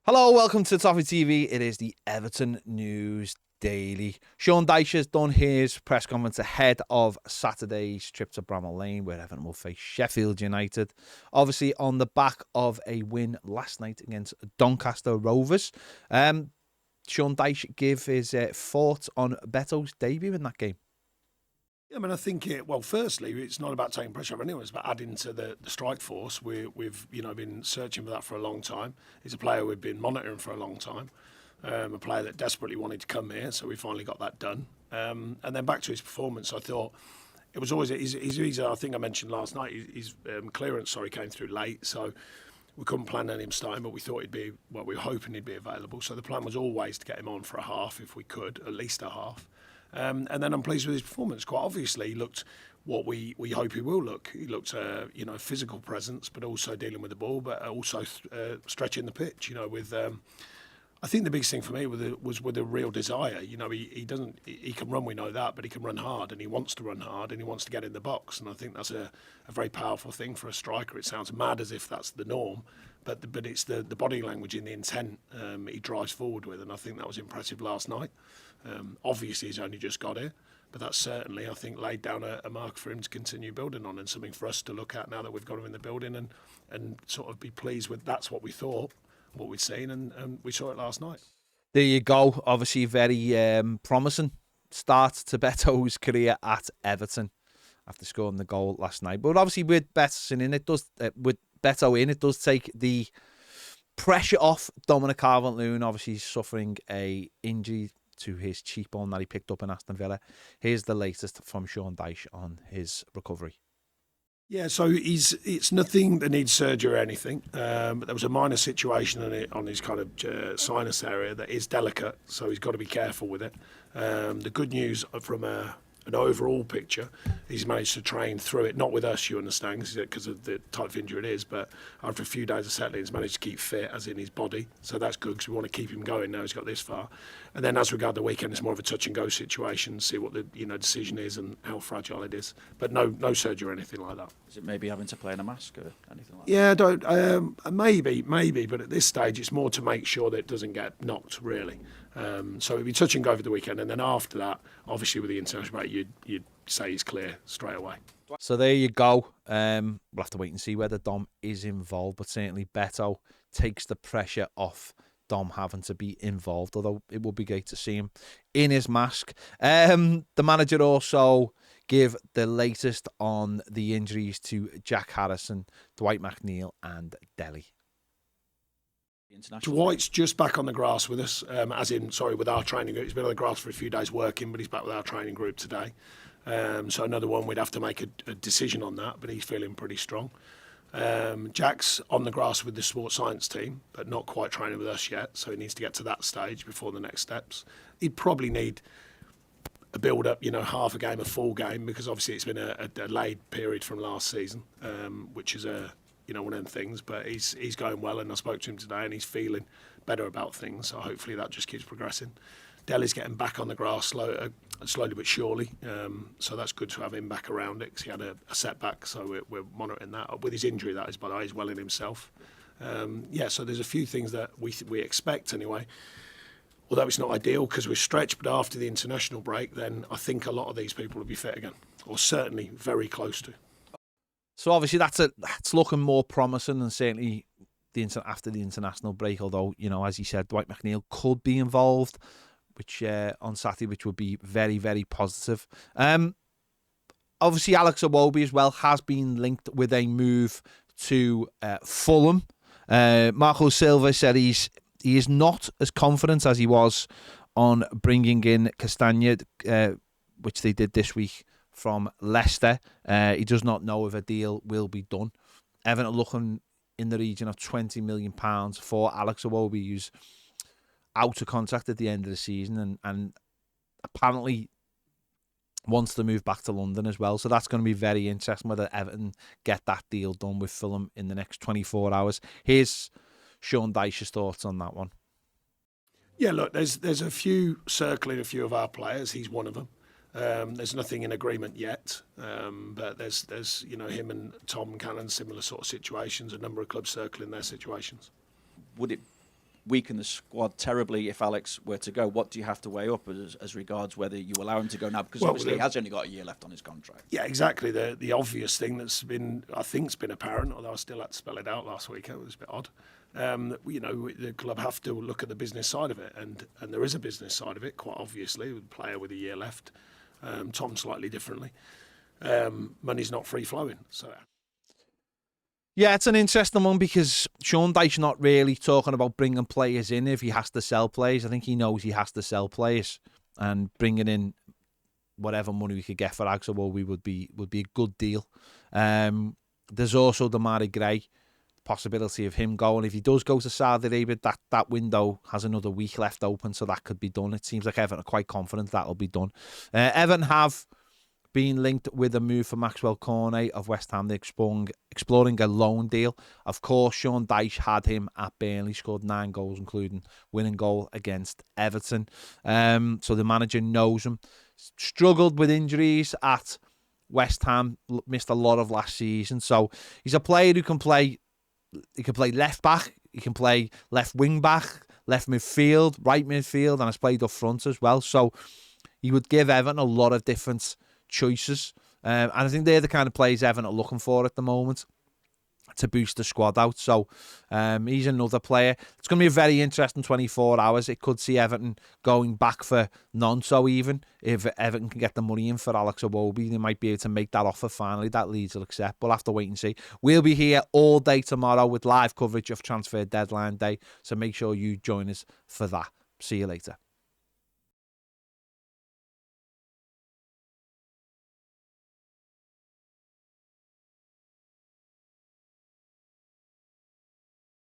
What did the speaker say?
Hello, welcome to Toffee TV. It is the Everton News Daily. Sean Dyche has done his press conference ahead of Saturday's trip to Bramall Lane, where Everton will face Sheffield United. Obviously, on the back of a win last night against Doncaster Rovers. Sean Dyche gave his thoughts on Betos' debut in that game. Yeah, I mean, I think firstly, it's not about taking pressure off anyone. It's about adding to the strike force. We've been searching for that for a long time. He's a player we've been monitoring for a long time. A player that desperately wanted to come here, so we finally got that done. And then back to his performance, I thought it was always. I think I mentioned last night. His clearance, came through late, so we couldn't plan on him starting, but we thought he'd be. Well, we were hoping he'd be available. So the plan was always to get him on for a half if we could, at least a half. And then I'm pleased with his performance. Quite obviously, he looked what we hope he will look. He looked, physical presence, but also dealing with the ball, but also stretching the pitch. I think the biggest thing for me was with a real desire. He can run, we know that, but he can run hard, and he wants to run hard, and he wants to get in the box. And I think that's a very powerful thing for a striker. It sounds mad as if that's the norm, but it's the body language and the intent he drives forward with, and I think that was impressive last night. Obviously, he's only just got here, but that's certainly, I think, laid down a mark for him to continue building on, and something for us to look at now that we've got him in the building and sort of be pleased with. That's what we thought, what we'd seen, and we saw it last night. There you go. Obviously, very promising start to Beto's career at Everton after scoring the goal last night. But obviously, with Beto in, it does take the pressure off Dominic CalvertLewin. Obviously, he's suffering a injury to his cheekbone that he picked up in Aston Villa. Here's the latest from Sean Dyche on his recovery. Yeah, so it's nothing that needs surgery or anything. But there was a minor situation on his kind of sinus area that is delicate, so he's got to be careful with it. The good news from an overall picture, he's managed to train through it, not with us, you understand, because of the type of injury it is, but after a few days of settling, he's managed to keep fit, as in his body. So that's good, because we want to keep him going now he's got this far. And then as regard the weekend, it's more of a touch and go situation, see what the decision is and how fragile it is. But no surgery or anything like that. Is it maybe having to play in a mask or anything like that? Yeah, maybe, but at this stage, it's more to make sure that it doesn't get knocked, really. So it'd be touch and go over the weekend, and then after that, obviously with the international break, you'd say he's clear straight away. So there you go. We'll have to wait and see whether Dom is involved, but certainly Beto takes the pressure off Dom having to be involved, although it would be great to see him in his mask. The manager also gave the latest on the injuries to Jack Harrison, Dwight McNeil and Dele. Dwight's just back on the grass with us, with our training group. He's been on the grass for a few days working, but he's back with our training group today. So another one, we'd have to make a decision on that, but he's feeling pretty strong. Jack's on the grass with the sports science team, but not quite training with us yet, so he needs to get to that stage before the next steps. He'd probably need a build-up, half a game, a full game, because obviously it's been a delayed period from last season, which is one of them things, but he's going well, and I spoke to him today and he's feeling better about things, so hopefully that just keeps progressing. Dele's getting back on the grass slowly but surely, so that's good to have him back around it, because he had a setback, so we're monitoring that. With his injury, that is, by the way, he's well in himself. So there's a few things that we expect anyway, although it's not ideal because we're stretched, but after the international break, then I think a lot of these people will be fit again, or certainly very close to. So obviously that's looking more promising, and certainly after the international break. Although as you said, Dwight McNeil could be involved, which on Saturday, which would be very, very positive. Obviously, Alex Iwobi as well has been linked with a move to Fulham. Marco Silva said he is not as confident as he was on bringing in Castagna, which they did this week from Leicester. He does not know if a deal will be done. Everton are looking in the region of £20 million for Alex Iwobi, who's out of contract at the end of the season and apparently wants to move back to London as well. So that's going to be very interesting whether Everton get that deal done with Fulham in the next 24 hours. Here's Sean Dyche's thoughts on that one. Yeah, look, there's a few circling a few of our players. He's one of them. There's nothing in agreement yet, but there's him and Tom Cannon, similar sort of situations. A number of clubs circling their situations. Would weaken the squad terribly if Alex were to go? What do you have to weigh up as regards whether you allow him to go now? Because obviously he has only got a year left on his contract. Yeah, exactly. The obvious thing that's been, I think's been apparent, although I still had to spell it out last week. It was a bit odd. The club have to look at the business side of it, and there is a business side of it, quite obviously, with a player with a year left. Tom slightly differently. Money's not free flowing, so. Yeah, it's an interesting one because Sean Dyche's not really talking about bringing players in if he has to sell players. I think he knows he has to sell players, and bringing in whatever money we could get for Iwobi would be a good deal. There's also Damari Gray, possibility of him going. If he does go to Saudi Arabia, that window has another week left open, so that could be done. It seems like Everton are quite confident that'll be done. Everton have been linked with a move for Maxwell Cornet of West Ham. They're exploring a loan deal. Of course, Sean Dyche had him at Burnley, scored 9 goals, including winning goal against Everton. So the manager knows him. Struggled with injuries at West Ham, missed a lot of last season. So he's a player who can play. He can play left back. He can play left wing back, left midfield, right midfield, and has played up front as well. So he would give Everton a lot of different choices, and I think they're the kind of players Everton are looking for at the moment to boost the squad out. So he's another player. It's going to be a very interesting 24 hours. It could see Everton going back for Nonso even. If Everton can get the money in for Alex Iwobi, they might be able to make that offer finally that Leeds will accept. We'll have to wait and see. We'll be here all day tomorrow with live coverage of transfer deadline day, so make sure you join us for that. See you later.